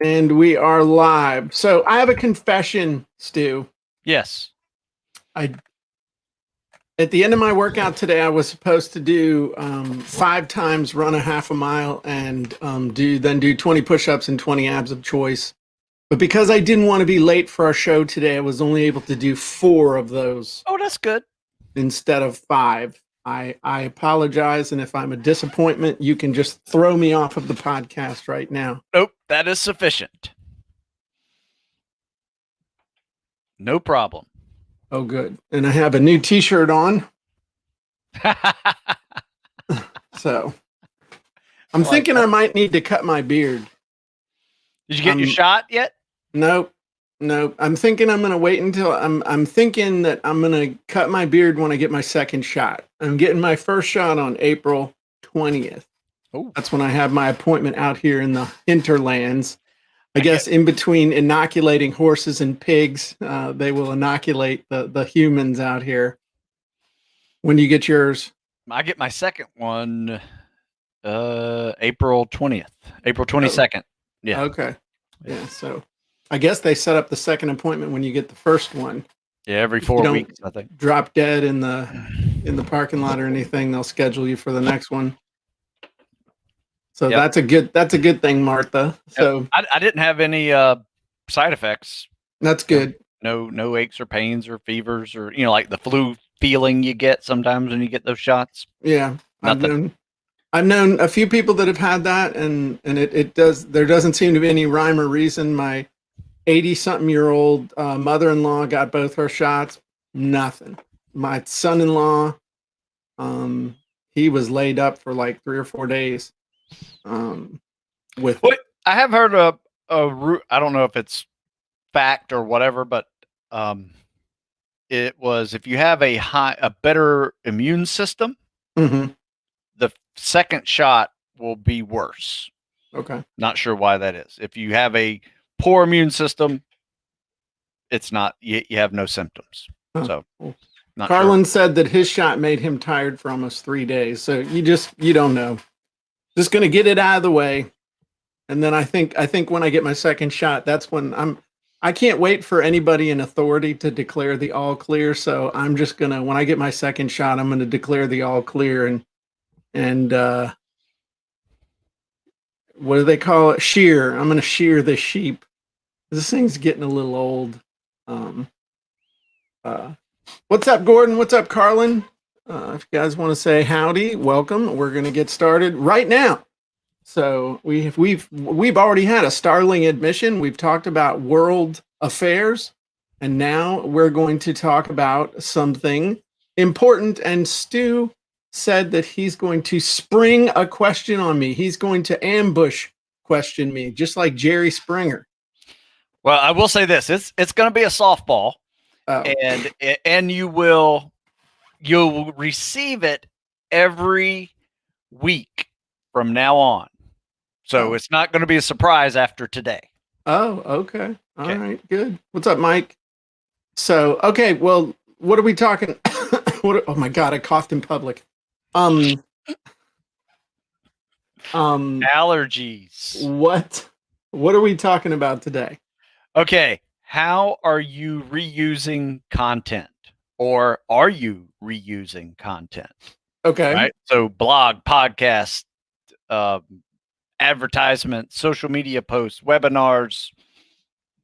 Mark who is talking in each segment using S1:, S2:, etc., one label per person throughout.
S1: And we are live. So I have a confession, Stu.
S2: Yes.
S1: At the end of my workout today, I was supposed to do 5 times, run a half a mile, and do 20 push-ups and 20 abs of choice. But because I didn't want to be late for our show today, I was only able to do 4 of those.
S2: Oh, that's good.
S1: Instead of 5. I apologize, and if I'm a disappointment, you can just throw me off of the podcast right now.
S2: Nope, that is sufficient. No problem.
S1: Oh, good. And I have a new t-shirt on. So I'm thinking I might need to cut my beard.
S2: Did you get your shot yet?
S1: Nope. I'm thinking I'm going to wait until I'm thinking that I'm going to cut my beard when I get my second shot. I'm getting my first shot on April 20th.
S2: Oh,
S1: that's when I have my appointment out here in the hinterlands. I guess in between inoculating horses and pigs, they will inoculate the humans out here. When do you get yours?
S2: I get my second one April 20th, April 22nd.
S1: Oh.
S2: Yeah.
S1: Okay. Yeah. So I guess they set up the second appointment when you get the first one.
S2: Yeah, every 4 weeks, I think.
S1: Drop dead in the parking lot or anything, they'll schedule you for the next one. So that's a good thing, Martha. So
S2: I didn't have any side effects.
S1: That's good.
S2: No aches or pains or fevers or like the flu feeling you get sometimes when you get those shots.
S1: Yeah.
S2: Nothing.
S1: I've known a few people that have had that, and there doesn't seem to be any rhyme or reason. My 80-something-year-old mother-in-law got both her shots. Nothing. My son-in-law, he was laid up for like 3 or 4 days. With
S2: I have heard I don't know if it's fact or whatever, but it was if you have a better immune system, the second shot will be worse.
S1: Okay.
S2: Not sure why that is. If you have a poor immune system, it's not, you have no symptoms.
S1: Huh.
S2: So
S1: Carlin said that his shot made him tired for almost 3 days. So you don't know. Just going to get it out of the way. And then I think when I get my second shot, that's when I can't wait for anybody in authority to declare the all clear. So I'm just going to, when I get my second shot, I'm going to declare the all clear and what do they call it? Shear. I'm going to shear the sheep. This thing's getting a little old. What's up, Gordon? What's up, Carlin? If you guys want to say howdy, welcome. We're going to get started right now. So we've already had a Starling admission. We've talked about world affairs, and now we're going to talk about something important. And Stu said that he's going to spring a question on me. He's going to ambush question me, just like Jerry Springer.
S2: Well, I will say this: it's going to be a softball, and you'll receive it every week from now on. So it's not going to be a surprise after today.
S1: Oh, okay. All right, good. What's up, Mike? So, okay, well, what are we talking? Oh my God, I coughed in public.
S2: Allergies.
S1: What are we talking about today?
S2: Okay. How are you reusing content, or are you reusing content?
S1: Okay.
S2: Right. So blog, podcast, advertisement, social media posts, webinars,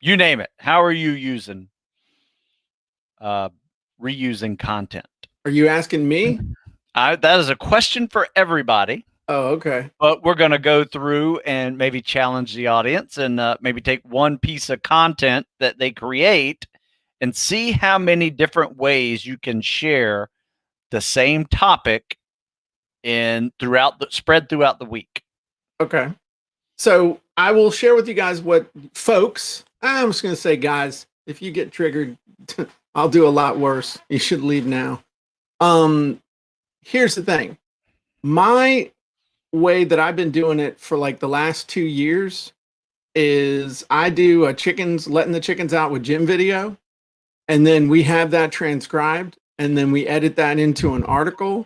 S2: you name it. How are you reusing content?
S1: Are you asking me?
S2: That is a question for everybody.
S1: Oh, okay.
S2: But we're going to go through and maybe challenge the audience and maybe take one piece of content that they create and see how many different ways you can share the same topic spread throughout the week.
S1: Okay. So I will share with you guys what folks, I'm just going to say, guys, if you get triggered, I'll do a lot worse. You should leave now. Here's the thing. My way that I've been doing it for like the last 2 years is I do letting the chickens out with Jim video. And then we have that transcribed, and then we edit that into an article.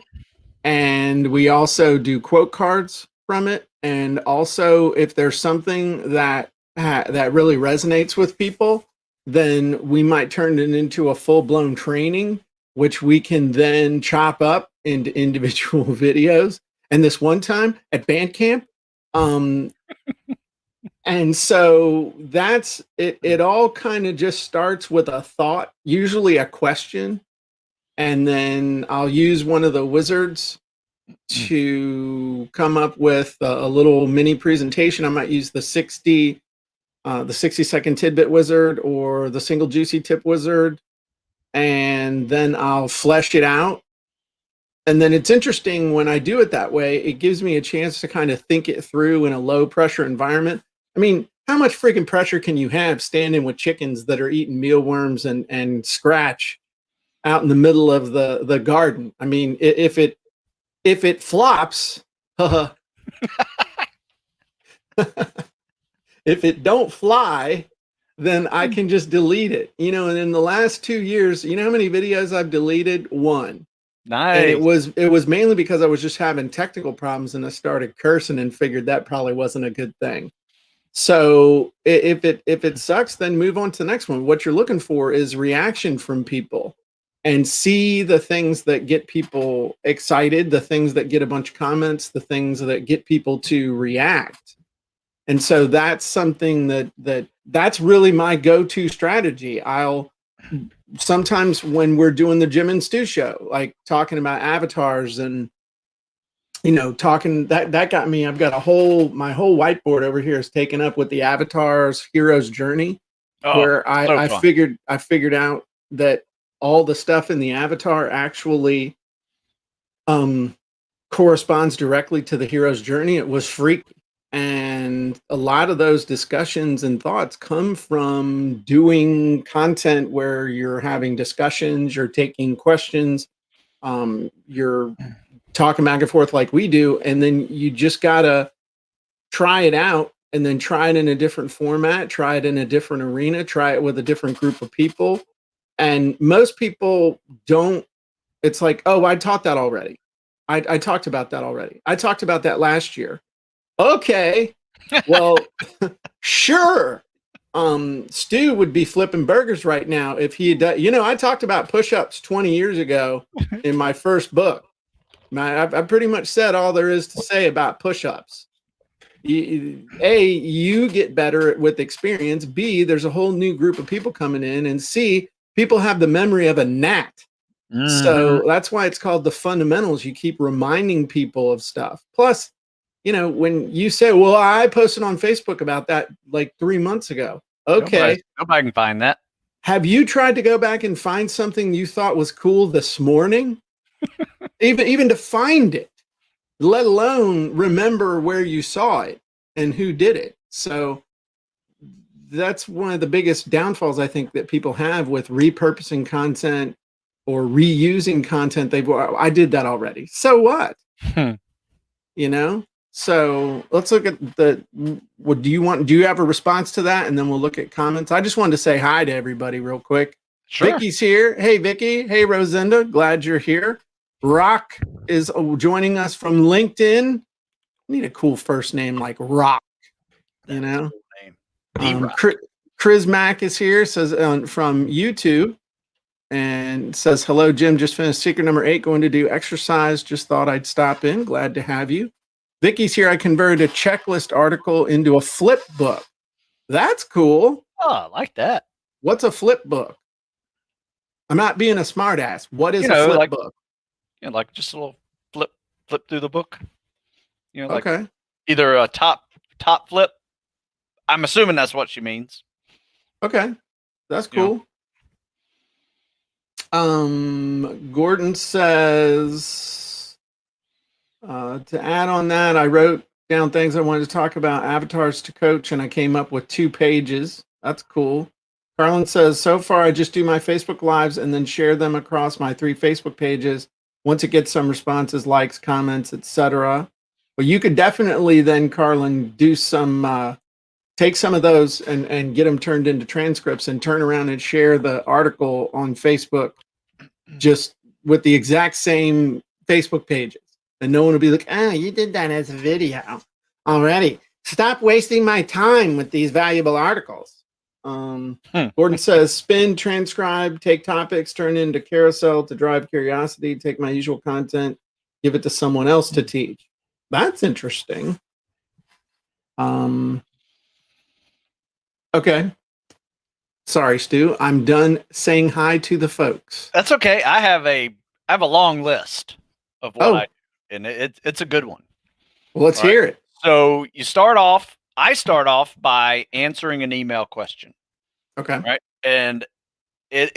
S1: And we also do quote cards from it. And also, if there's something that that really resonates with people, then we might turn it into a full-blown training, which we can then chop up into individual videos. And this one time at band camp, and so that's it. It all kind of just starts with a thought, usually a question, and then I'll use one of the wizards to come up with a little mini presentation. I might use the 60-second tidbit wizard or the single juicy tip wizard, and then I'll flesh it out. And then it's interesting when I do it that way, it gives me a chance to kind of think it through in a low pressure environment. I mean, how much freaking pressure can you have standing with chickens that are eating mealworms and scratch out in the middle of the garden? I mean, if it flops, if it don't fly, then I can just delete it. And in the last 2 years, you know how many videos I've deleted? One.
S2: Nice.
S1: And it was mainly because I was just having technical problems, and I started cursing and figured that probably wasn't a good thing. So if it sucks, then move on to the next one. What you're looking for is reaction from people, and see the things that get people excited, the things that get a bunch of comments, the things that get people to react. And so that's something that's really my go-to strategy. I'll sometimes when we're doing the Jim and Stu show, like talking about avatars and talking that got me. I've got my whole whiteboard over here is taken up with the avatars hero's journey, where I figured out that all the stuff in the avatar actually corresponds directly to the hero's journey. It was freaky. And a lot of those discussions and thoughts come from doing content where you're having discussions, you're taking questions, you're talking back and forth like we do, and then you just gotta try it out, and then try it in a different format, try it in a different arena, try it with a different group of people. And most people don't. It's like, oh, I taught that already. I talked about that already. I talked about that last year. Okay, well, sure. Stu would be flipping burgers right now if he had done. I talked about push-ups 20 years ago in my first book. I pretty much said all there is to say about push-ups. You get better with experience. B, there's a whole new group of people coming in. And C, people have the memory of a gnat. Mm-hmm. So that's why it's called the fundamentals. You keep reminding people of stuff. Plus, when you say, well, I posted on Facebook about that like 3 months ago. Okay.
S2: Nobody can find that.
S1: Have you tried to go back and find something you thought was cool this morning? even to find it, let alone remember where you saw it and who did it. So that's one of the biggest downfalls I think that people have with repurposing content or reusing content. I did that already. So what? So let's look at do you have a response to that? And then we'll look at comments. I just wanted to say hi to everybody real quick. Sure. Vicky's here. Hey, Vicky. Hey, Rosinda. Glad you're here. Rock is joining us from LinkedIn. I need a cool first name like Rock. Cool name. Chris Mack is here, says from YouTube, and says, hello, Jim. Just finished secret number 8. Going to do exercise. Just thought I'd stop in. Glad to have you. Vicky's here. I converted a checklist article into a flip book. That's cool.
S2: Oh, I like that.
S1: What's a flip book? I'm not being a smart ass. What is a flip book?
S2: Like just a little flip through the book.
S1: Okay.
S2: Either a top flip. I'm assuming that's what she means.
S1: Okay. That's cool. Gordon says, to add on that, I wrote down things I wanted to talk about, avatars to coach, and I came up with 2 pages. That's cool. Carlin says, so far I just do my Facebook Lives and then share them across my 3 Facebook pages. Once it gets some responses, likes, comments, etc. Well, you could definitely then, Carlin, do some, take some of those and get them turned into transcripts and turn around and share the article on Facebook just with the exact same Facebook pages. And no one will be like, you did that as a video already. Stop wasting my time with these valuable articles.
S2: Hmm.
S1: Gordon says, spin, transcribe, take topics, turn into carousel to drive curiosity, take my usual content, give it to someone else to teach. That's interesting. Okay. Sorry, Stu. I'm done saying hi to the folks.
S2: That's okay. I have a long list of what I do, and it's a good one.
S1: Well, let's
S2: All right.
S1: hear it.
S2: So I start off by answering an email question.
S1: Okay.
S2: Right. And it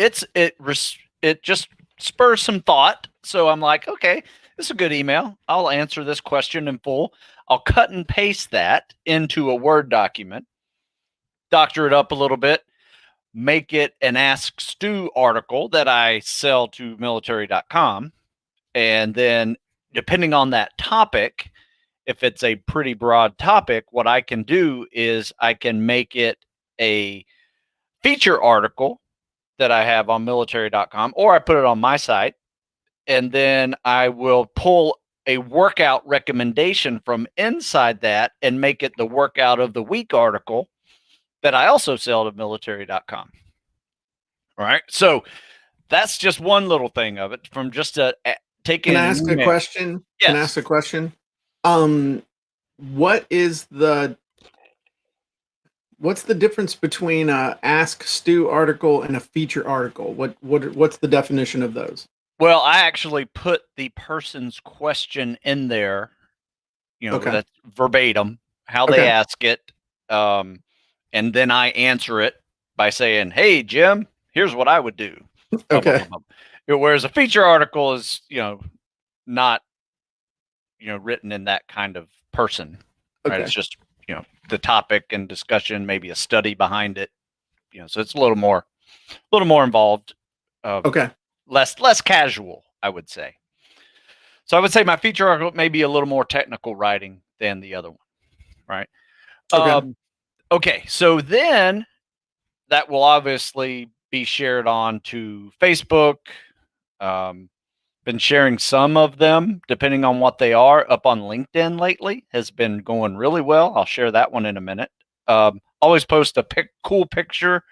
S2: just spurs some thought. So I'm like, okay, this is a good email. I'll answer this question in full. I'll cut and paste that into a Word document, doctor it up a little bit, make it an Ask Stu article that I sell to military.com. And then, depending on that topic, if it's a pretty broad topic, what I can do is I can make it a feature article that I have on military.com, or I put it on my site. And then I will pull a workout recommendation from inside that and make it the workout of the week article that I also sell to military.com. All right. So that's just one little thing of it from just taking.
S1: Can I ask a question?
S2: Yes.
S1: Can I ask a question? What's the difference between a Ask Stu article and a feature article? What's the definition of those?
S2: Well, I actually put the person's question in there, that's verbatim, how they ask it. And then I answer it by saying, hey, Jim, here's what I would do.
S1: Okay.
S2: Whereas a feature article is, not, written in that kind of person. Right. It's just, the topic and discussion, maybe a study behind it. So it's a little more involved.
S1: Okay.
S2: Less casual, I would say. So I would say my feature article may be a little more technical writing than the other one, right? Okay. So then that will obviously be shared on to Facebook. Been sharing some of them, depending on what they are, up on LinkedIn lately. Has been going really well. I'll share that one in a minute. Always post a cool picture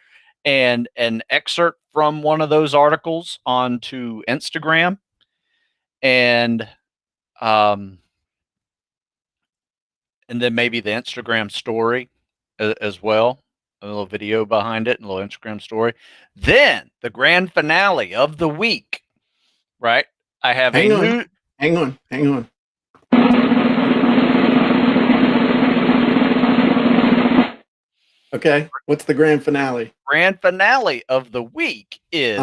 S2: and an excerpt from one of those articles onto Instagram. And then maybe the Instagram story as well, a little video behind it, and a little Instagram story. Then the grand finale of the week, right? I have
S1: Hang on. Okay. What's the grand finale?
S2: Grand finale of the week is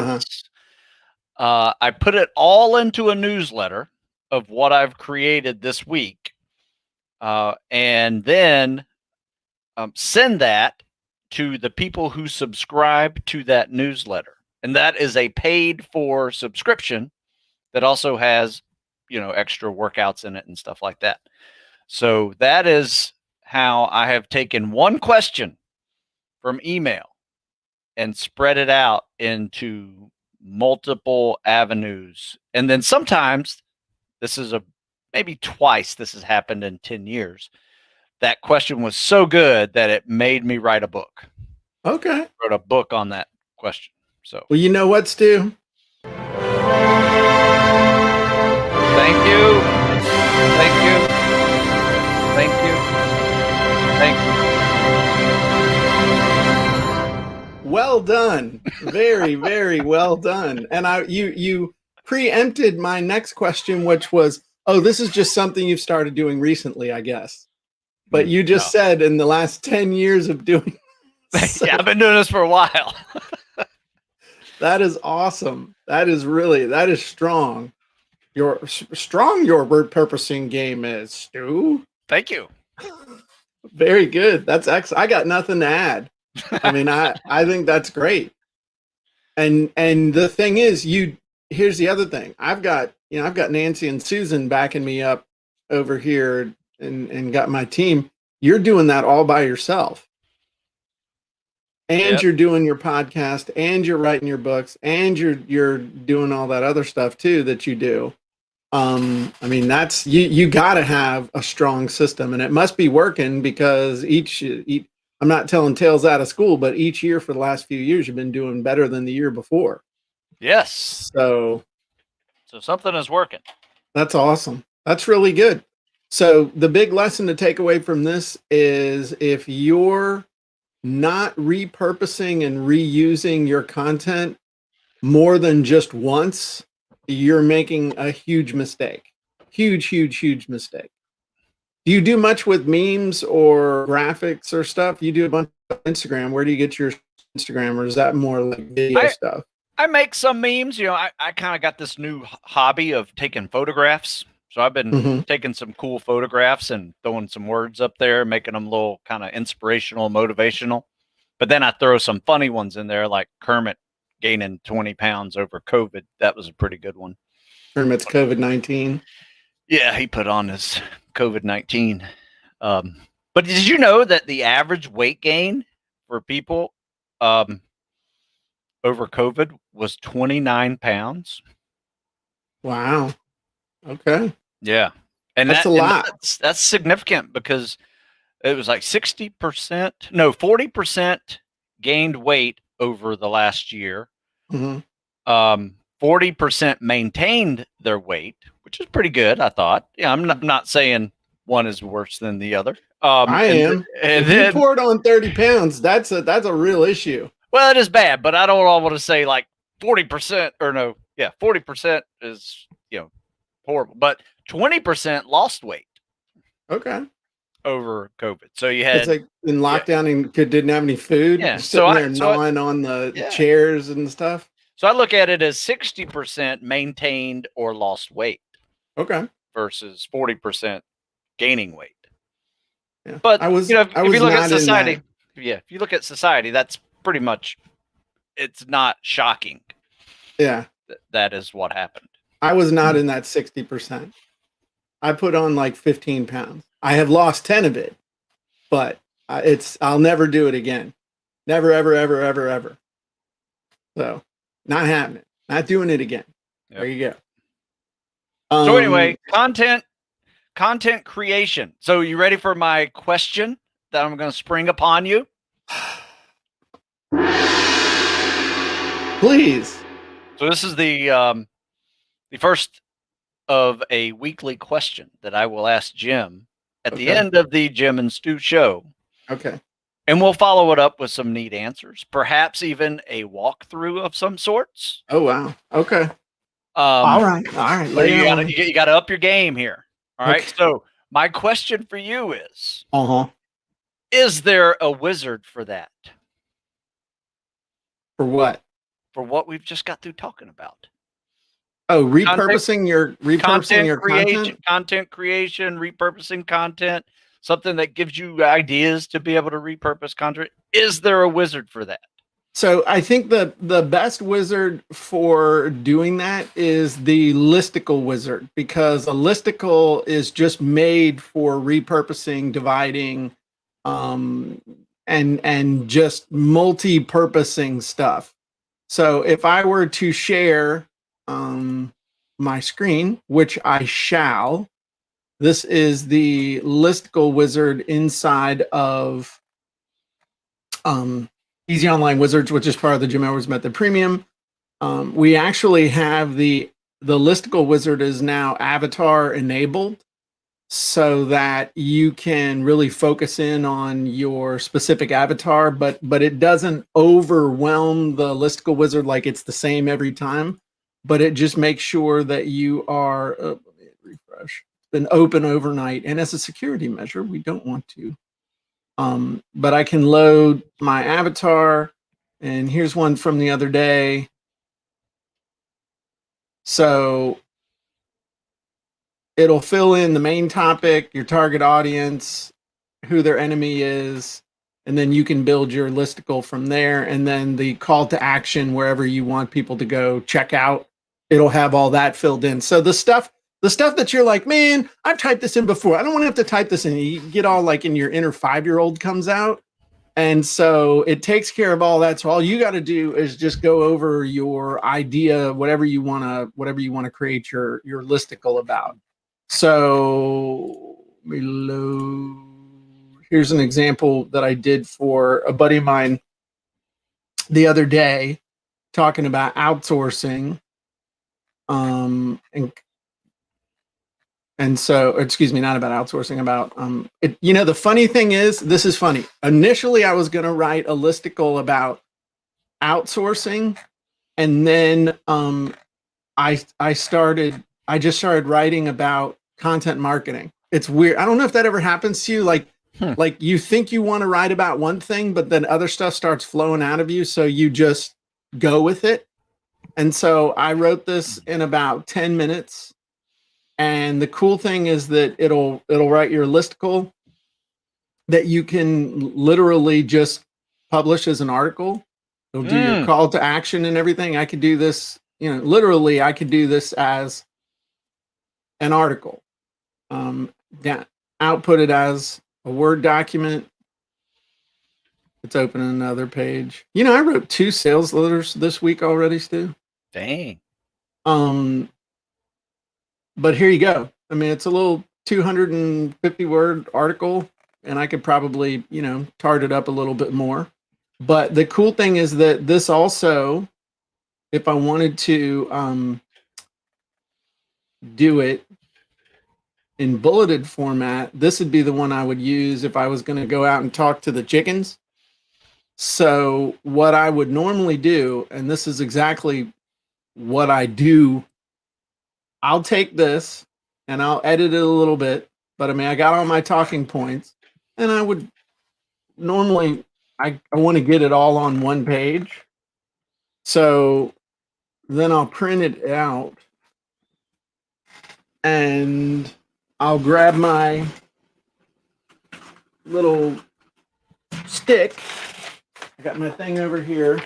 S2: I put it all into a newsletter of what I've created this week. And then send that to the people who subscribe to that newsletter. And that is a paid for subscription that also has, extra workouts in it and stuff like that. So that is how I have taken one question from email and spread it out into multiple avenues. And then sometimes maybe twice this has happened in 10 years. That question was so good that it made me write a book.
S1: Okay.
S2: Wrote a book on that question. So,
S1: well, you know what, Stu?
S2: Thank you.
S1: Well done. Very, very well done. And you preempted my next question, which was, this is just something you've started doing recently, I guess. But you just said in the last 10 years of doing
S2: so. Yeah, I've been doing this for a while.
S1: That is awesome. That is strong. Your word purposing game is, Stu.
S2: Thank you.
S1: Very good. That's excellent. I got nothing to add. I mean, I think that's great. And the thing is, here's the other thing. I've got Nancy and Susan backing me up over here and got my team. You're doing that all by yourself. And you're doing your podcast, and you're writing your books, and you're doing all that other stuff too that you do. I mean, that's you got to have a strong system, and it must be working because each I'm not telling tales out of school, but each year for the last few years, you've been doing better than the year before.
S2: Yes.
S1: So
S2: So something is working.
S1: that's awesome. That's really good. So the big lesson to take away from this is if you're not repurposing and reusing your content more than just once, you're making a huge mistake. Huge mistake. Do you do much with memes or graphics or stuff? You do a bunch of Instagram. Where do you get your Instagram, or is that more like video stuff?
S2: I make some memes. You know, I kind of got this new hobby of taking photographs. So I've been taking some cool photographs and throwing some words up there, making them a little kind of inspirational, motivational. But then I throw some funny ones in there, like Kermit gaining 20 pounds over COVID. That was a pretty good one.
S1: Kermit's COVID-19.
S2: Yeah, he put on his COVID-19. But did you know that the average weight gain for people over COVID was 29 pounds?
S1: Wow. Okay.
S2: Yeah. And
S1: that's a lot.
S2: That's significant because it was like 60%, no, 40% gained weight over the last year. 40% maintained their weight, which is pretty good, I thought. Yeah, I'm not saying one is worse than the other.
S1: I am. And if then, you poured on 30 pounds, that's a real issue.
S2: Well, it is bad, but I don't want to say like 40% or no. Yeah, 40% is, horrible. But 20% lost weight.
S1: Okay.
S2: Over COVID. So you had
S1: it's like in lockdown and didn't have any food.
S2: Yeah.
S1: Sitting there gnawing on the chairs and stuff.
S2: So I look at it as 60% maintained or lost weight.
S1: Okay.
S2: Versus 40% gaining weight.
S1: Yeah.
S2: But if you look at society, if you look at society, that's pretty much, it's not shocking.
S1: Yeah.
S2: That is what happened.
S1: I was not in that 60%. I put on like 15 pounds. I have lost 10 of it, but I'll never do it again. Never, ever. So not happening. Not doing it again. Yep. There you
S2: go. So anyway, content creation. So you ready for my question that I'm going to spring upon you?
S1: Please.
S2: So this is the first of a weekly question that I will ask Jim at the end of the Jim and Stu show.
S1: Okay.
S2: And we'll follow it up with some neat answers, perhaps even a walkthrough of some sorts.
S1: Oh, wow. Okay. All right.
S2: You got to up your game here. All right. So my question for you is, is there a wizard for that?
S1: For what?
S2: For what we've just got through talking about.
S1: Oh, repurposing your content?
S2: Content creation, repurposing content, something that gives you ideas to be able to repurpose content. Is there a wizard for that?
S1: So I think the best wizard for doing that is the listicle wizard, because a listicle is just made for repurposing, dividing, and just multi-purposing stuff. So if I were to share my screen, which I shall, this is the listicle wizard inside of Easy Online Wizards, which is part of the Jim Edwards Method Premium. We actually have the listicle wizard is now avatar enabled, so that you can really focus in on your specific avatar, but it doesn't overwhelm the listicle wizard like it's the same every time, but it just makes sure that you are refresh. It's been open overnight, and as a security measure, we don't want to. But I can load my avatar, and here's one from the other day. So it'll fill in the main topic, your target audience, who their enemy is, and then you can build your listicle from there. And then the call to action, wherever you want people to go check out, it'll have all that filled in. So the stuff that you're like, man, I've typed this in before, I don't want to have to type this in. You get all like in your inner 5-year-old comes out, And so it takes care of all that. So all you got to do is just go over your idea, whatever you want to create your listicle about. So below, here's an example that I did for a buddy of mine the other day, talking about outsourcing. And so, excuse me, not about outsourcing, about it. You know, the funny thing is, this is funny. Initially, I was going to write a listicle about outsourcing, and then I just started writing about content marketing. It's weird. I don't know if that ever happens to you. Like you think you want to write about one thing, but then other stuff starts flowing out of you, so you just go with it. And so I wrote this in about 10 minutes. And the cool thing is that it'll write your listicle that you can literally just publish as an article. It'll do your call to action and everything. I could do this, you know, literally I could do this as an article. Output it as a Word document. Let's open another page. You know, I wrote 2 sales letters this week already, Stu.
S2: Dang.
S1: But here you go. I mean, it's a little 250 word article, and I could probably, you know, tart it up a little bit more. But the cool thing is that this also, if I wanted to do it in bulleted format, this would be the one I would use if I was going to go out and talk to the chickens. So what I would normally do, and this is exactly what I do, I'll take this and I'll edit it a little bit, but I mean, I got all my talking points, and I would normally, I want to get it all on one page. So then I'll print it out, and I'll grab my little stick. I got my thing over here.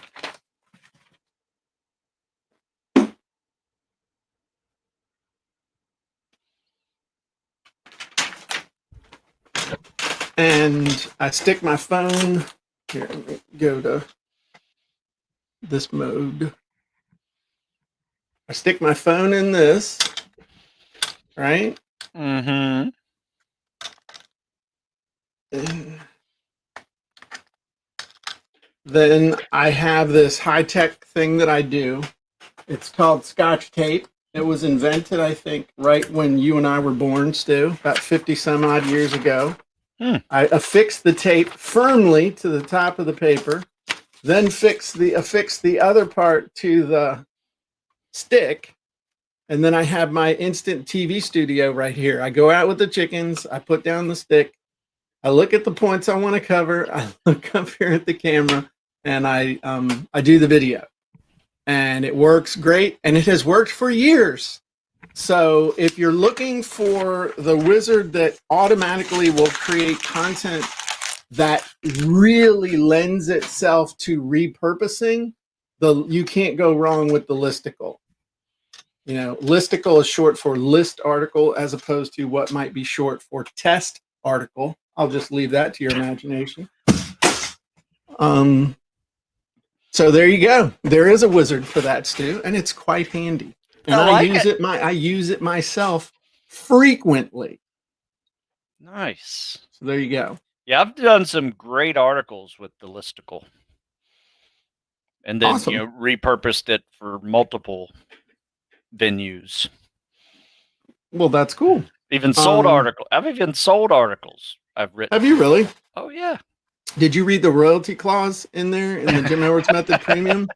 S1: And I stick my phone here. Let me go to this mode. I stick my phone in this, right?
S2: Mm-hmm.
S1: And then I have this high-tech thing that I do. It's called Scotch tape. It was invented, I think, right when you and I were born, Stu, about 50 some odd years ago. I affix the tape firmly to the top of the paper, then affix the other part to the stick, and then I have my instant TV studio right here. I go out with the chickens, I put down the stick, I look at the points I want to cover, I look up here at the camera, and I do the video. And it works great, and it has worked for years. So if you're looking for the wizard that automatically will create content that really lends itself to repurposing, you can't go wrong with the listicle. You know, listicle is short for list article, as opposed to what might be short for test article. I'll just leave that to your imagination. So there you go. There is a wizard for that, Stu, and it's quite handy. And I use it myself frequently.
S2: Nice.
S1: So there you go.
S2: Yeah, I've done some great articles with the listicle, and then
S1: Awesome.
S2: you know, repurposed it for multiple venues.
S1: Well, that's cool.
S2: Even sold articles. I've even sold articles I've written.
S1: Have you really?
S2: Oh yeah.
S1: Did you read the royalty clause in there in the Jim Edwards Method Premium?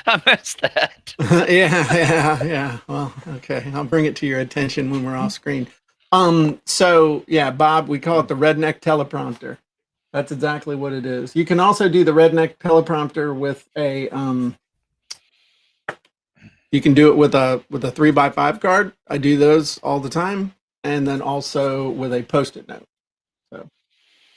S2: I missed that.
S1: Yeah. Well, okay. I'll bring it to your attention when we're off screen. So yeah, Bob, we call it the redneck teleprompter. That's exactly what it is. You can also do the redneck teleprompter with a you can do it with a 3x5 card. I do those all the time. And then also with a Post-it note. So,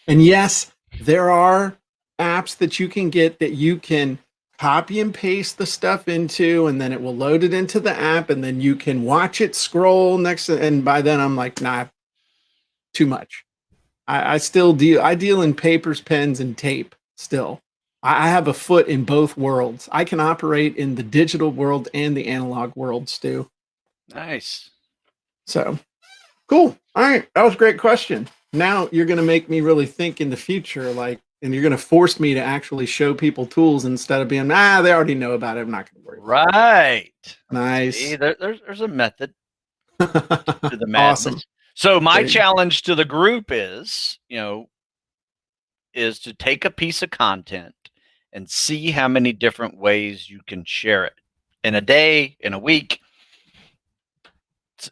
S1: and yes, there are apps that you can get that you can copy and paste the stuff into, and then it will load it into the app, and then you can watch it scroll next. And by then I'm like, nah, too much. I still deal in papers, pens, and tape. still. I have a foot in both worlds. I can operate in the digital world and the analog world, Stu.
S2: Nice.
S1: So cool. All right. That was a great question. Now you're going to make me really think in the future, and you're going to force me to actually show people tools instead of being, they already know about it. I'm not going to worry.
S2: Right.
S1: Nice.
S2: See, there's a method to the madness.
S1: Awesome.
S2: So my challenge to the group is to take a piece of content and see how many different ways you can share it in a day, in a week.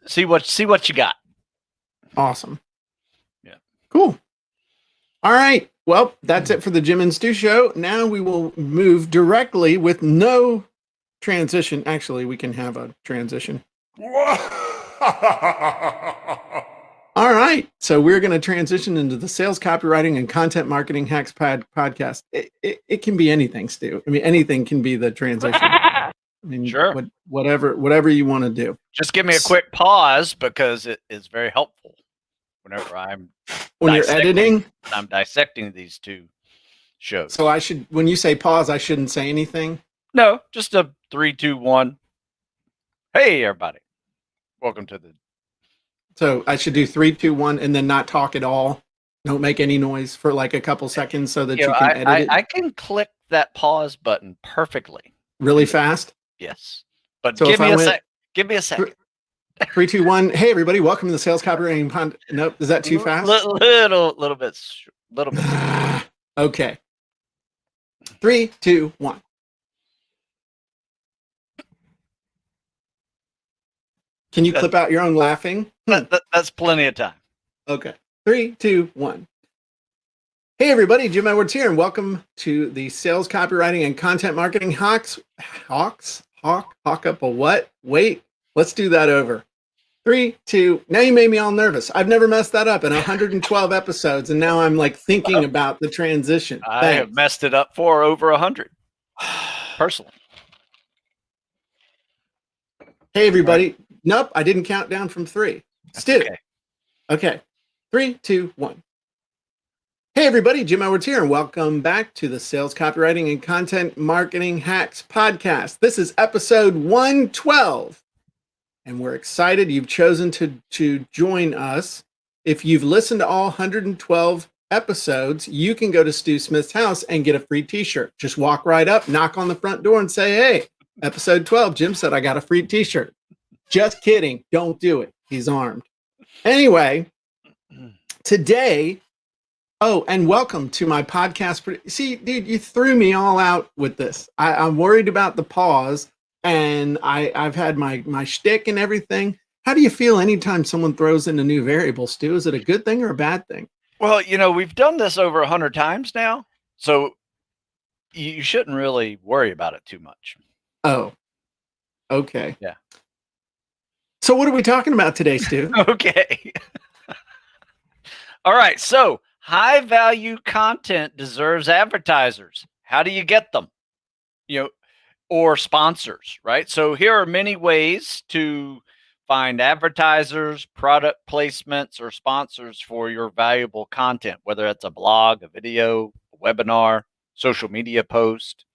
S2: See what you got.
S1: Awesome.
S2: Yeah.
S1: Cool. All right. Well, that's it for the Jim and Stu show. Now we will move directly with no transition. Actually, we can have a transition. All right. So we're going to transition into the sales copywriting and content marketing hacks podcast. It can be anything, Stu. I mean, anything can be the transition. I mean,
S2: sure.
S1: Whatever you want to do.
S2: Just give me a quick pause because it is very helpful whenever
S1: you're editing.
S2: I'm dissecting these two shows.
S1: So when you say pause, I shouldn't say anything.
S2: No, just a 3, 2, 1. Hey, everybody. Welcome to the.
S1: So I should do 3, 2, 1, and then not talk at all. Don't make any noise for like a couple seconds so that you can edit it.
S2: I can click that pause button perfectly.
S1: Really fast?
S2: Yes. But
S1: so
S2: give me a second.
S1: 3, 2, 1. Hey, everybody. Welcome to the Sales Copywriting. Nope. Is that too fast?
S2: Little bit.
S1: Okay. 3, 2, 1. Can you clip out your own laughing?
S2: That's plenty of time.
S1: Okay. 3, 2, 1. Hey, everybody. Jim Edwards here, and welcome to the Sales Copywriting and Content Marketing Hawk up a what? Wait, let's do that over. 3, 2. Now you made me all nervous. I've never messed that up in 112 episodes, and now I'm like thinking about the transition.
S2: I have messed it up for over 100 personally.
S1: Hey, everybody. Nope, I didn't count down from 3. Stu. Okay. 3, 2, 1. Hey, everybody. Jim Edwards here, and welcome back to the Sales Copywriting and Content Marketing Hacks podcast. This is episode 112, and we're excited you've chosen to join us. If you've listened to all 112 episodes, you can go to Stu Smith's house and get a free t-shirt. Just walk right up, knock on the front door, and say, hey, episode 12, Jim said I got a free t-shirt. Just kidding. Don't do it. He's armed. Anyway, today, and welcome to my podcast. See, dude, you threw me all out with this. I'm worried about the pause, and I've had my shtick and everything. How do you feel anytime someone throws in a new variable, Stu? Is it a good thing or a bad thing?
S2: Well, we've done this over 100 times now, so you shouldn't really worry about it too much.
S1: Oh, okay.
S2: Yeah.
S1: So what are we talking about today, Stu?
S2: Okay. All right. So high value content deserves advertisers. How do you get them? Or sponsors, right? So here are many ways to find advertisers, product placements, or sponsors for your valuable content, whether it's a blog, a video, a webinar, social media post.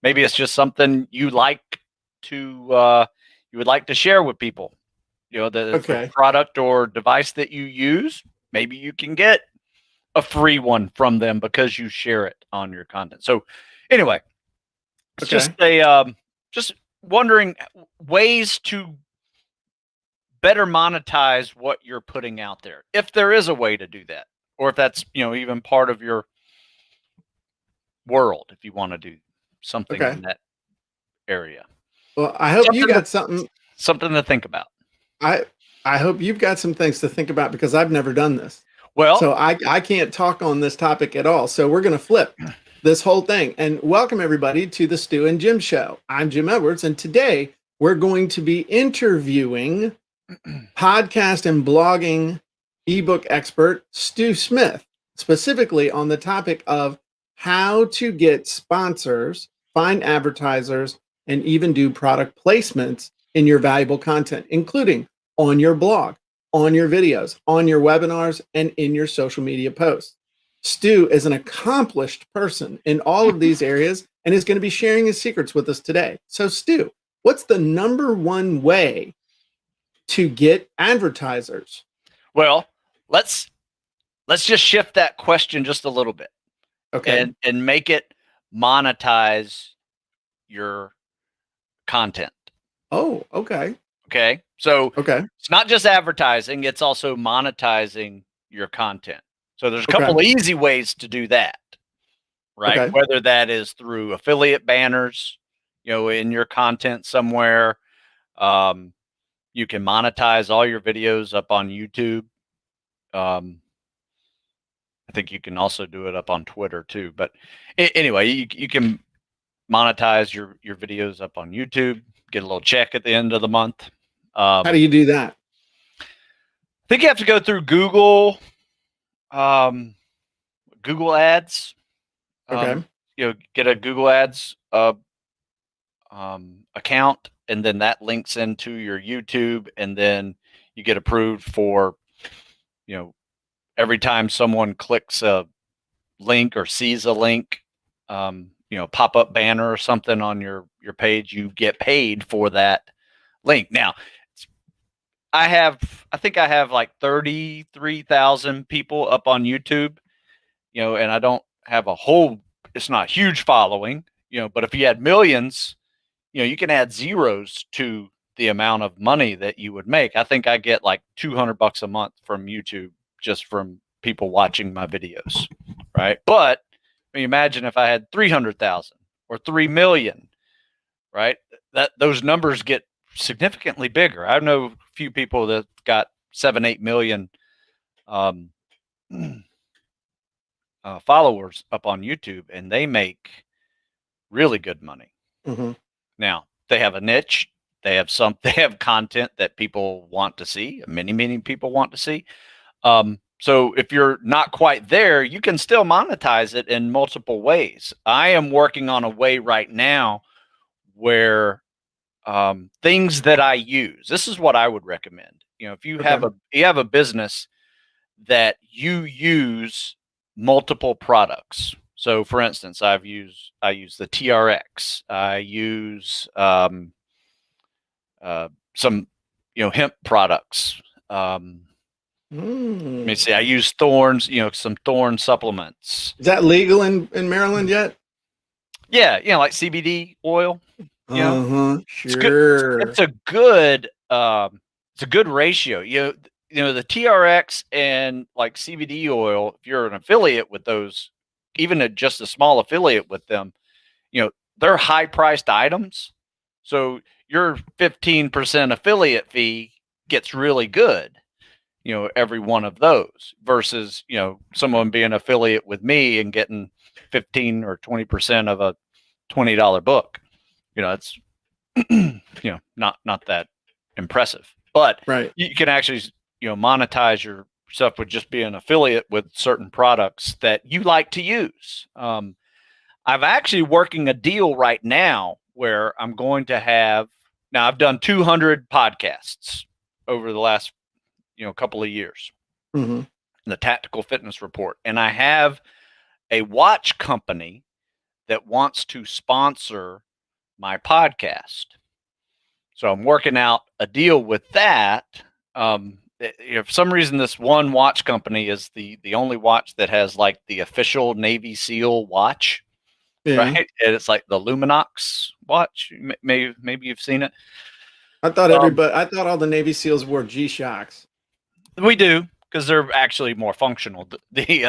S2: Maybe it's just something you like to you would like to share with people. The product or device that you use, maybe you can get a free one from them because you share it on your content. So anyway, it's just wondering ways to better monetize what you're putting out there. If there is a way to do that, or if that's, even part of your world, if you want to do something in that area.
S1: Well, I hope you got something
S2: to think about.
S1: I hope you've got some things to think about because I've never done this.
S2: Well,
S1: so I can't talk on this topic at all. So we're going to flip this whole thing. And welcome everybody to the Stu and Jim show. I'm Jim Edwards, and today we're going to be interviewing podcast and blogging ebook expert Stu Smith, specifically on the topic of how to get sponsors, find advertisers, and even do product placements in your valuable content, including on your blog, on your videos, on your webinars, and in your social media posts. Stu is an accomplished person in all of these areas and is going to be sharing his secrets with us today. So, Stu, what's the number one way to get advertisers?
S2: Well, let's just shift that question just a little bit,
S1: Okay.
S2: and make it monetize your content.
S1: Oh, okay.
S2: Okay. So
S1: Okay.
S2: it's not just advertising, it's also monetizing your content. So there's a
S1: Okay.
S2: couple of easy ways to do that, right?
S1: Okay.
S2: Whether that is through affiliate banners, in your content somewhere. You can monetize all your videos up on YouTube. I think you can also do it up on Twitter too. But anyway, you can monetize your videos up on YouTube, get a little check at the end of the month.
S1: How do you do that?
S2: I think you have to go through Google, Google Ads.
S1: Okay.
S2: Get a Google Ads account, and then that links into your YouTube, and then you get approved for, every time someone clicks a link or sees a link, pop-up banner or something on your page, you get paid for that link. Now, I think I have like 33,000 people up on YouTube, and I don't have it's not a huge following, but if you had millions, you can add zeros to the amount of money that you would make. I think I get like $200 a month from YouTube just from people watching my videos, right? But imagine if I had 300,000 or 3 million, right? That those numbers get significantly bigger. I know a few people that got 7, 8 million followers up on YouTube, and they make really good money.
S1: Mm-hmm.
S2: Now, they have a niche. They have content that people want to see. Many people want to see. So if you're not quite there, you can still monetize it in multiple ways. I am working on a way right now where things that I use. This is what I would recommend. If you have a business that you use multiple products. So, for instance, I use the TRX. I use some hemp products. Let me see. I use thorns. Some thorn supplements.
S1: Is that legal in Maryland yet?
S2: Yeah, like CBD oil.
S1: Sure.
S2: It's a good ratio. The TRX and like CBD oil, if you're an affiliate with those, even just a small affiliate with them, they're high priced items. So your 15% affiliate fee gets really good, every one of those versus, someone being affiliate with me and getting 15 or 20% of a $20 book. It's, not that impressive, but
S1: right.
S2: You can actually, monetize your stuff with just being an affiliate with certain products that you like to use. I'm actually working a deal right now where I'm going to have, now I've done 200 podcasts over the last, couple of years, the Tactical Fitness Report. And I have a watch company that wants to sponsor my podcast. So I'm working out a deal with that. For some reason, this one watch company is the only watch that has like the official Navy SEAL watch, right? And it's like the Luminox watch. Maybe you've seen it.
S1: I thought I thought all the Navy SEALs wore G-Shocks.
S2: We do, because they're actually more functional. The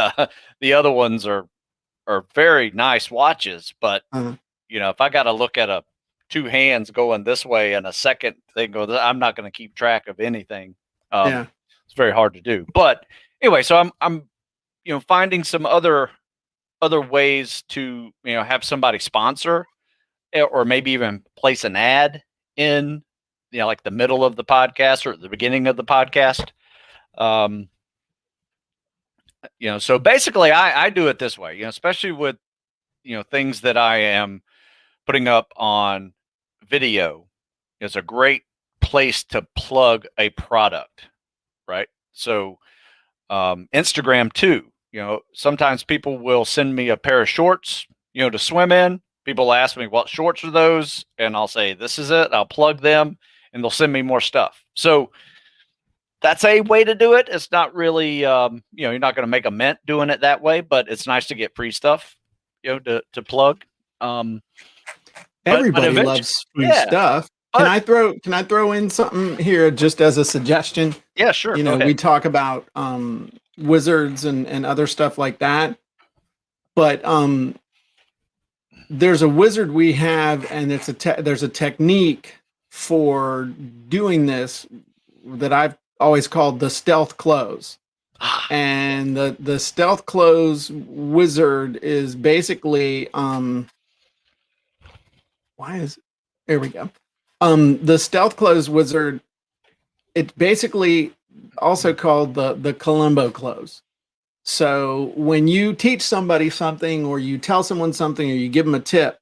S2: other ones are very nice watches, but if I got to look at two hands going this way and a second thing go, I'm not going to keep track of anything. It's very hard to do. But anyway, so I'm finding some other ways to have somebody sponsor or maybe even place an ad in like the middle of the podcast or the beginning of the podcast. So basically I do it this way, especially with things that I am putting up on video. Is a great place to plug a product, right? So Instagram too. sometimes people will send me a pair of shorts, to swim in. People ask me, what shorts are those? And I'll say, this is it. I'll plug them and they'll send me more stuff. So that's a way to do it. It's not really, you're not going to make a mint doing it that way, but it's nice to get free stuff, to plug.
S1: Everybody loves free stuff. Can I throw in something here just as a suggestion?
S2: Yeah, sure.
S1: We talk about wizards and other stuff like that, but there's a wizard we have, and there's a technique for doing this that I've always called the stealth close. And the stealth close wizard is basically there we go. The stealth close wizard, it's basically also called the Columbo close. So when you teach somebody something, or you tell someone something, or you give them a tip,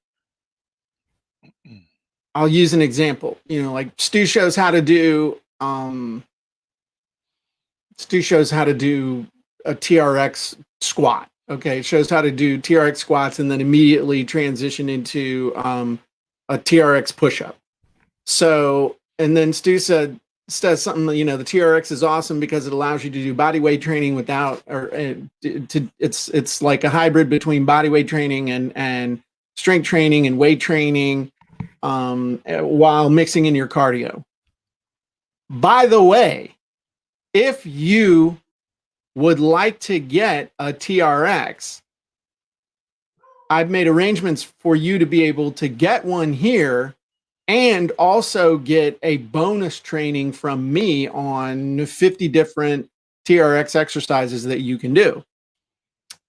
S1: I'll use an example. Like Stu shows how to do a TRX squat. Okay, it shows how to do TRX squats, and then immediately transition into a TRX push-up. So, and then Stu says something, the TRX is awesome because it allows you to do body weight training it's like a hybrid between body weight training and strength training and weight training, while mixing in your cardio. By the way, if you would like to get a TRX, I've made arrangements for you to be able to get one here, and also get a bonus training from me on 50 different TRX exercises that you can do.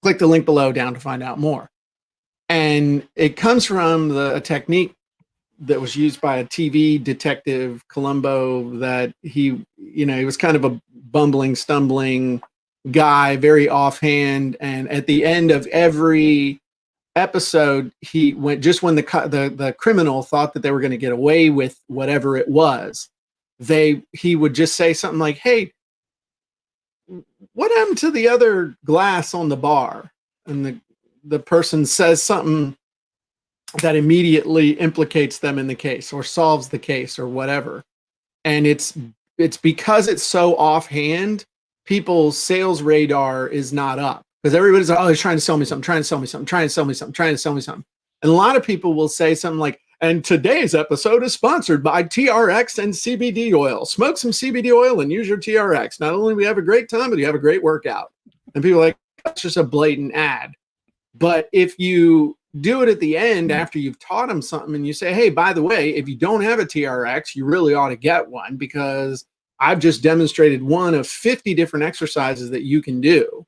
S1: Click the link below down to find out more. And it comes from a technique that was used by a TV detective, Columbo, that he was kind of a bumbling, stumbling guy, very offhand. And at the end of every episode, he went, just when the criminal thought that they were going to get away with whatever it was, he would just say something like, "Hey, what happened to the other glass on the bar?" And the person says something that immediately implicates them in the case or solves the case or whatever. And it's because it's so offhand, people's sales radar is not up. Because everybody's like, "Oh, he's trying to sell me something, trying to sell me something, trying to sell me something, trying to sell me something." And a lot of people will say something like, "And today's episode is sponsored by TRX and CBD oil. Smoke some CBD oil and use your TRX. Not only do we have a great time, but you have a great workout." And people are like, that's just a blatant ad. But if you do it at the end after you've taught them something, and you say, "Hey, by the way, if you don't have a TRX, you really ought to get one, because I've just demonstrated one of 50 different exercises that you can do.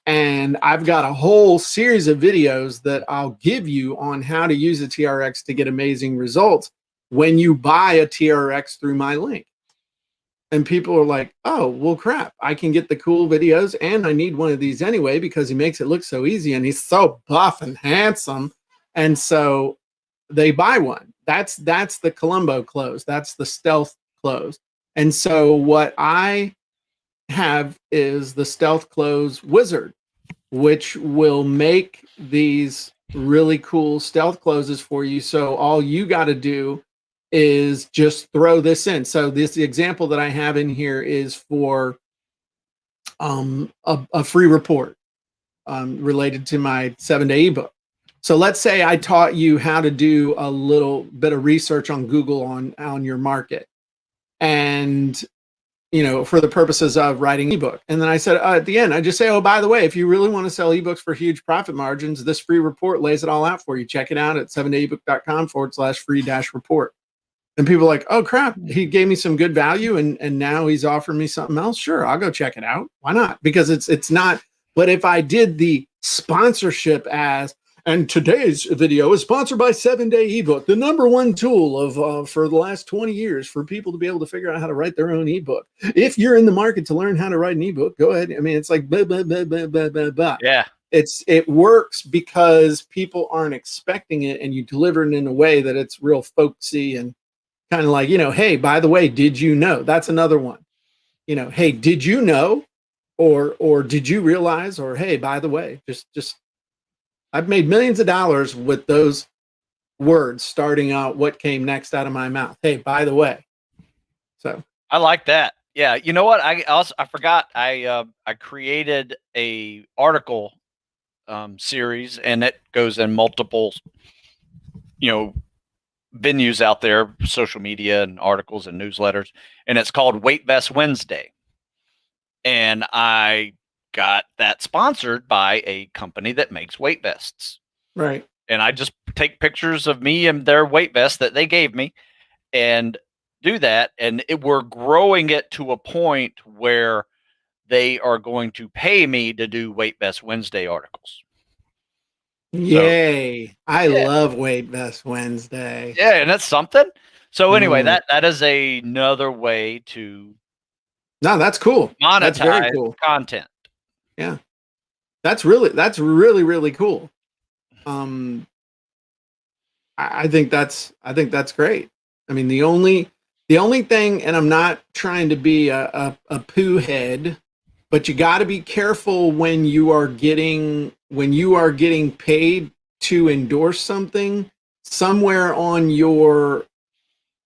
S1: And I've got a whole series of videos that I'll give you on how to use a TRX to get amazing results when you buy a TRX through my link." And people are like, "Oh, well, crap, I can get the cool videos, and I need one of these anyway because he makes it look so easy, and he's so buff and handsome." And so they buy one. That's the Columbo close. That's the stealth close. And so what I have is the stealth close wizard, which will make these really cool stealth closes for you. So all you got to do is just throw this in. So the example that I have in here is for a free report related to my 7-day ebook. So let's say I taught you how to do a little bit of research on Google on your market, and for the purposes of writing an ebook. And then I said at the end, I just say, "Oh, by the way, if you really want to sell ebooks for huge profit margins, this free report lays it all out for you. Check it out at 7dayebook.com/free-report." And people are like, "Oh, crap, he gave me some good value, and now he's offering me something else. Sure, I'll go check it out. Why not?" Because it's not. But if I did the sponsorship as, "And today's video is sponsored by 7-Day ebook, the #1 tool of for the last 20 years for people to be able to figure out how to write their own ebook. If you're in the market to learn how to write an ebook, go ahead." I mean, it's like blah, blah, blah, blah, blah, blah, blah.
S2: Yeah.
S1: It works because people aren't expecting it, and you deliver it in a way that it's real folksy and kind of like, "Hey, by the way, did you know?" That's another one. "Hey, did you know?" or did you realize, or hey, by the way, just I've made millions of dollars with those words starting out what came next out of my mouth. Hey, by the way. So
S2: I like that. Yeah, you know what? I forgot. I created a article series, and it goes in multiple, you know, venues out there, social media and articles and newsletters, and it's called Weight Vest Wednesday. And I got that sponsored by a company that makes weight vests.
S1: right.
S2: And I just take pictures of me and their weight vest that they gave me and do that. And we're growing it to a point where they are going to pay me to do Weight Vest Wednesday articles. So
S1: Yay. I
S2: yeah,
S1: love Weight Vest Wednesday.
S2: yeah, and that's something. So anyway, that is another way to
S1: No, that's cool. That's very
S2: monetize
S1: cool.
S2: content.
S1: Yeah. That's really, really cool. I think that's great. I mean, the only thing, and I'm not trying to be a poo head, but you got to be careful when you are getting paid to endorse something somewhere on your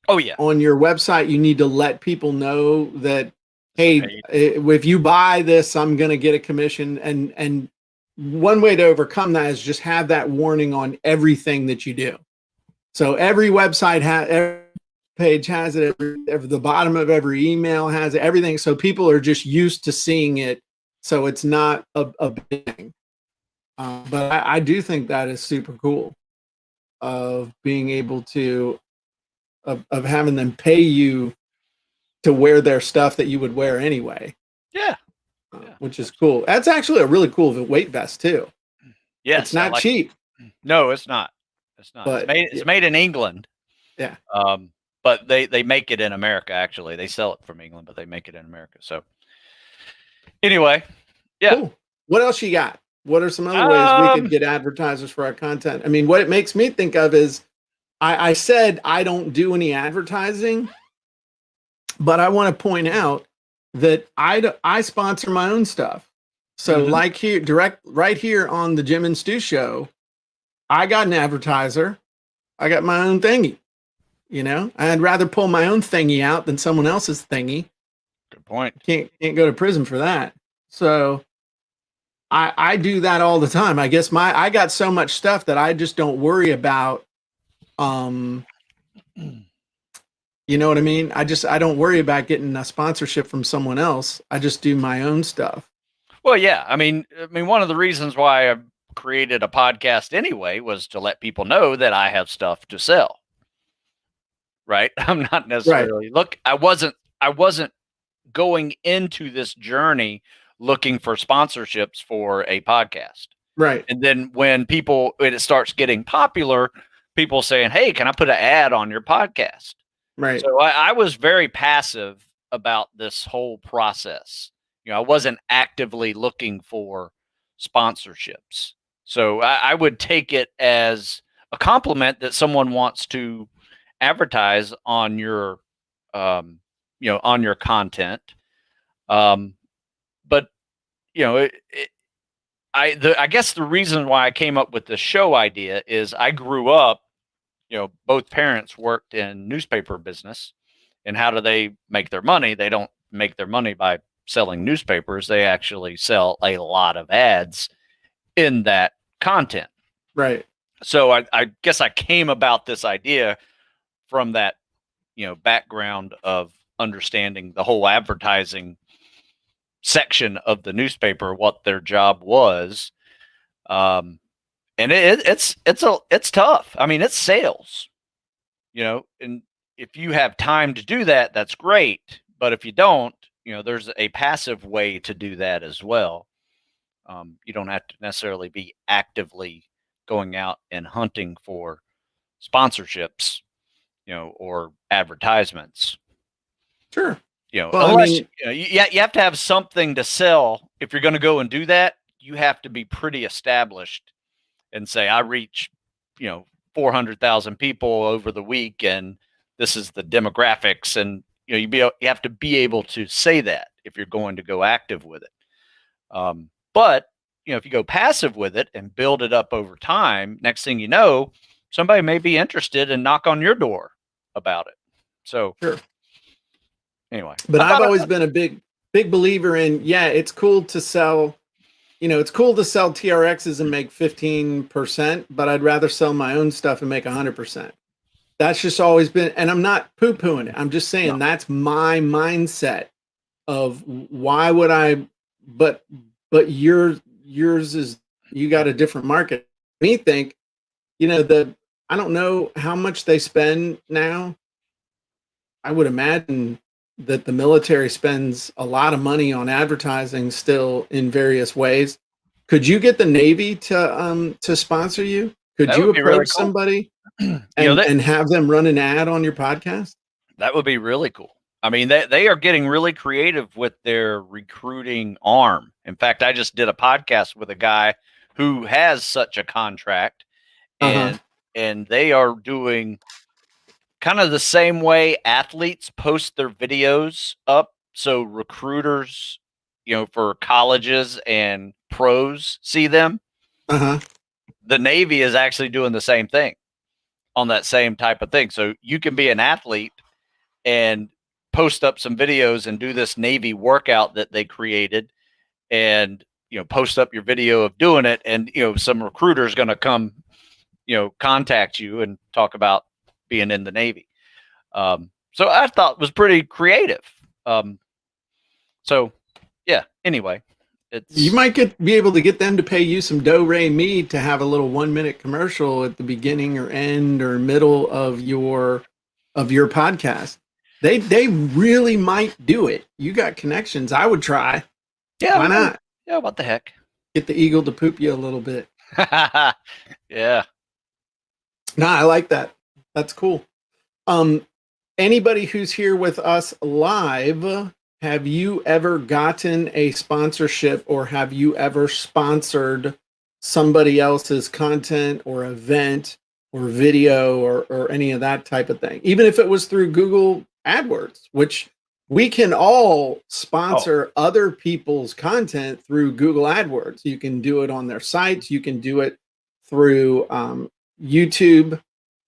S2: Oh yeah,
S1: website. You need to let people know that, hey,
S2: paid.
S1: if you buy this, I'm going to get a commission. And one way to overcome that is just have that warning on everything that you do. So every website every page has it, every the bottom of every email has it, everything. So people are just used to seeing it. So it's not a big thing. But I do think that is super cool, of being able to, of having them pay you to wear their stuff that you would wear anyway.
S2: Yeah,
S1: Which is cool. That's actually a really cool weight vest too.
S2: yes,
S1: It's not cheap,
S2: No, it's not. It's not.
S1: but
S2: It's made in England.
S1: yeah.
S2: But they make it in America. Actually, they sell it from England, but they make it in America. So anyway, yeah.
S1: Cool. What else you got? What are some other ways we could get advertisers for our content? I mean, what it makes me think of is, I said I don't do any advertising, but I want to point out that I sponsor my own stuff. So like here, right here on the Jim and Stu show, I got an advertiser. I got my own thingy. You know, I'd rather pull my own thingy out than someone else's thingy.
S2: Good point.
S1: Can't go to prison for that. So I do that all the time. I guess I got so much stuff that I just don't worry about. You know what I mean? I don't worry about getting a sponsorship from someone else. I just do my own stuff.
S2: Well, yeah. I mean, one of the reasons why I created a podcast anyway was to let people know that I have stuff to sell. Right? I'm not necessarily I wasn't going into this journey looking for sponsorships for a podcast.
S1: Right.
S2: And then when it starts getting popular, people saying, "Hey, can I put an ad on your podcast?"
S1: Right.
S2: So I was very passive about this whole process. You know, I wasn't actively looking for sponsorships. So I would take it as a compliment that someone wants to advertise on your, on your content. But I guess the reason why I came up with the show idea is I grew up, both parents worked in newspaper business, and how do they make their money? They don't make their money by selling newspapers. They actually sell a lot of ads in that content.
S1: Right.
S2: So I guess I came about this idea from that, background of understanding the whole advertising section of the newspaper, what their job was. And it's tough. I mean, it's sales, and if you have time to do that, that's great. But if you don't, there's a passive way to do that as well. You don't have to necessarily be actively going out and hunting for sponsorships, or advertisements.
S1: Sure.
S2: Well, unless you have to have something to sell. If you're going to go and do that, you have to be pretty established and say, I reach, 400,000 people over the week, and this is the demographics. And, you have to be able to say that if you're going to go active with it. But if you go passive with it and build it up over time, next thing you know, somebody may be interested and knock on your door about it. So
S1: Sure.
S2: anyway,
S1: But I've always been a big believer in, it's cool to sell, it's cool to sell TRXs and make 15%, but I'd rather sell my own stuff and make 100%. That's just always been, and I'm not poo-pooing it. I'm just saying that's my mindset of why would I, but yours is, you got a different market. Me think, I don't know how much they spend now. I would imagine that the military spends a lot of money on advertising still in various ways. Could you get the Navy to sponsor you? Could you approach really cool. somebody and have them run an ad on your podcast?
S2: That would be really cool. I mean, they are getting really creative with their recruiting arm. In fact, I just did a podcast with a guy who has such a contract, and they are doing kind of the same way athletes post their videos up. So recruiters, for colleges and pros see them. The Navy is actually doing the same thing on that same type of thing. So you can be an athlete and post up some videos and do this Navy workout that they created, and post up your video of doing it, and some recruiter is going to come contact you and talk about being in the Navy. So I thought it was pretty creative. So yeah, anyway,
S1: you might be able to get them to pay you some do-re-mi to have a little 1-minute commercial at the beginning or end or middle of your podcast. They really might do it. You got connections. I would try.
S2: Yeah.
S1: Why not?
S2: Yeah. What the heck?
S1: Get the eagle to poop you a little bit.
S2: Yeah.
S1: No, I like that. That's cool. Anybody who's here with us live, have you ever gotten a sponsorship, or have you ever sponsored somebody else's content or event or video or any of that type of thing? Even if it was through Google AdWords, which we can all sponsor other people's content through Google AdWords. You can do it on their sites. You can do it through YouTube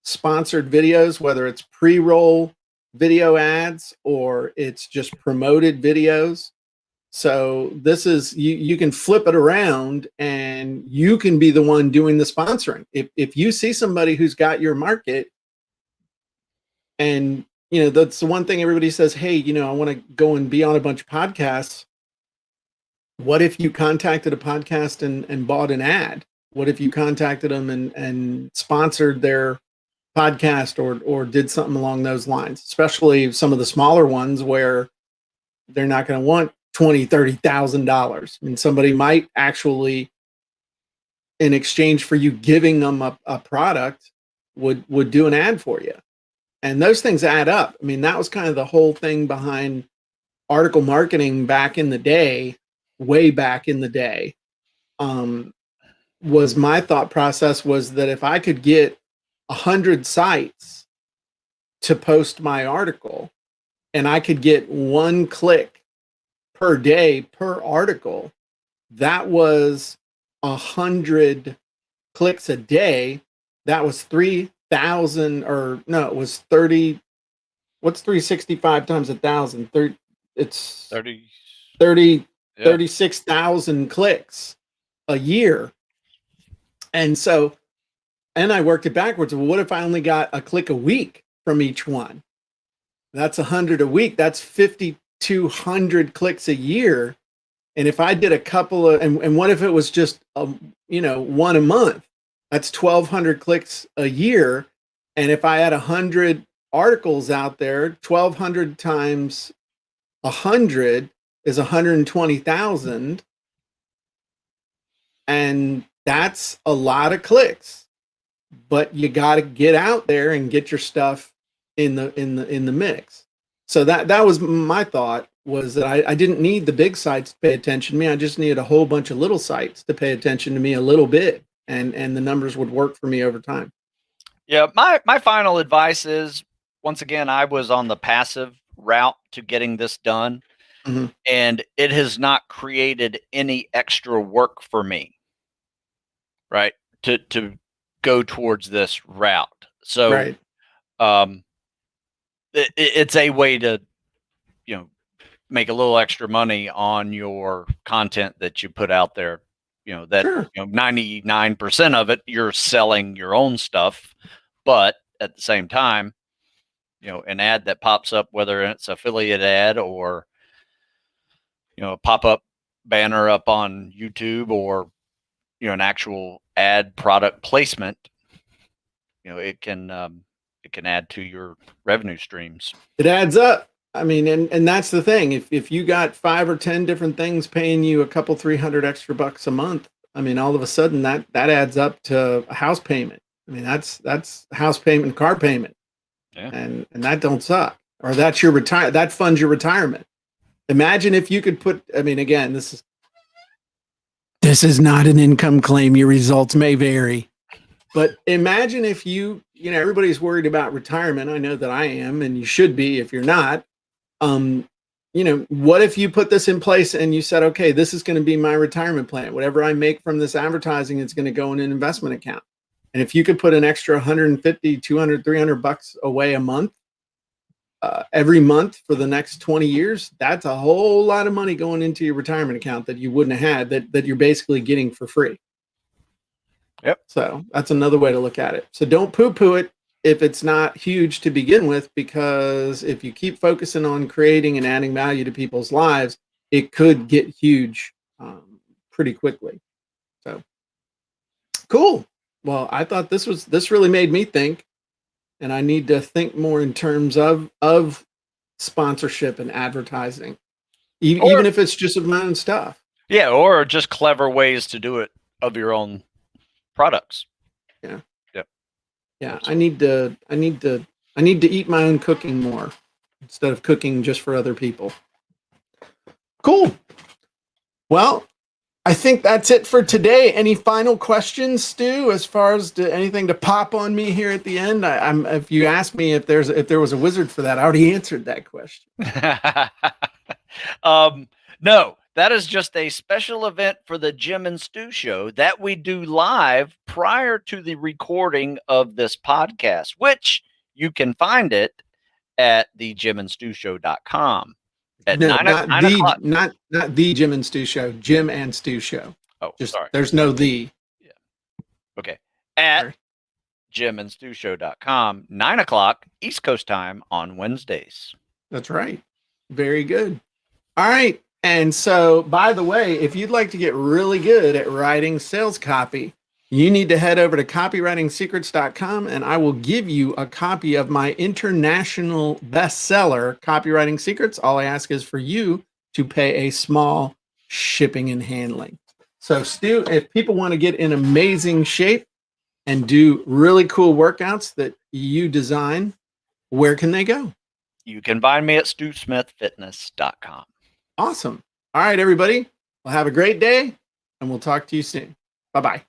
S1: sponsored videos, whether it's pre-roll video ads or it's just promoted videos. So this is, you can flip it around and you can be the one doing the sponsoring. If you see somebody who's got your market, and that's the one thing everybody says, hey, I want to go and be on a bunch of podcasts. What if you contacted a podcast and bought an ad? What if you contacted them and sponsored their podcast or did something along those lines, especially some of the smaller ones where they're not going to want $20,000-$30,000. I mean, somebody might actually, in exchange for you giving them a product, would do an ad for you. And those things add up. I mean, that was kind of the whole thing behind article marketing back in the day, way back in the day. Was my thought process was that if I could get 100 sites to post my article and I could get 1 click per day per article, that was 100 clicks a day. That was 3,000, or no, it was 30. What's 365 times 1,000? It's 36,000 clicks a year. And so, and I worked it backwards. Well, what if I only got a click a week from each one? That's 100 a week. That's 5,200 clicks a year. And if I did a couple of, and what if it was just, one a month? That's 1,200 clicks a year. And if I had 100 articles out there, 1,200 times 100 is 120,000. And that's a lot of clicks, but you got to get out there and get your stuff in the mix. So that was my thought, was that I didn't need the big sites to pay attention to me. I just needed a whole bunch of little sites to pay attention to me a little bit, and the numbers would work for me over time.
S2: Yeah, my final advice is, once again, I was on the passive route to getting this done.
S1: Mhm.
S2: and it has not created any extra work for me, right? To go towards this route. So
S1: Right.
S2: it's a way to, you know, make a little extra money on your content that you put out there. You know, that,
S1: Sure.
S2: 99% of it, you're selling your own stuff, but at the same time, an ad that pops up, whether it's affiliate ad or, a pop-up banner up on YouTube, or, an actual ad product placement, it can add to your revenue streams.
S1: It adds up. I mean, and that's the thing. If you got 5 or 10 different things paying you a couple 300 extra bucks a month, I mean, all of a sudden that adds up to a house payment. I mean, that's house payment, car payment,
S2: Yeah.
S1: and that don't suck. Or that's your that funds your retirement. Imagine if you could put. I mean, again, this is not an income claim. Your results may vary. But imagine if everybody's worried about retirement. I know that I am, and you should be if you're not. What if you put this in place and you said, okay, this is going to be my retirement plan. Whatever I make from this advertising is going to go in an investment account. And if you could put an extra 150, 200, 300 bucks away a month, every month for the next 20 years, that's a whole lot of money going into your retirement account that you wouldn't have had, that you're basically getting for free.
S2: Yep.
S1: So that's another way to look at it. So don't poo-poo it if it's not huge to begin with, because if you keep focusing on creating and adding value to people's lives, it could get huge pretty quickly. So cool. Well, I thought this really made me think, and I need to think more in terms of sponsorship and advertising, even if it's just of my own stuff.
S2: Yeah, or just clever ways to do it of your own products.
S1: Yeah.
S2: Yep.
S1: Yeah. I need to eat my own cooking more instead of cooking just for other people. Cool. Well, I think that's it for today. Any final questions, Stu, as far as anything to pop on me here at the end? If you asked me if there was a wizard for that, I already answered that question.
S2: No, that is just a special event for the Jim and Stu show that we do live prior to the recording of this podcast, which you can find it at thejimandstewshow.com at
S1: No,
S2: 9 o'clock.
S1: Not the Jim and Stu show, Jim and Stu show.
S2: Oh,
S1: just
S2: sorry.
S1: There's no the.
S2: Yeah. Okay. At jimandstewshow.com, 9 o'clock East Coast time on Wednesdays.
S1: That's right. Very good. All right. And so, by the way, if you'd like to get really good at writing sales copy, you need to head over to copywritingsecrets.com, and I will give you a copy of my international bestseller, Copywriting Secrets. All I ask is for you to pay a small shipping and handling. So, Stu, if people want to get in amazing shape and do really cool workouts that you design, where can they go?
S2: You can find me at stewsmithfitness.com.
S1: Awesome. All right, everybody. Well, have a great day, and we'll talk to you soon. Bye-bye.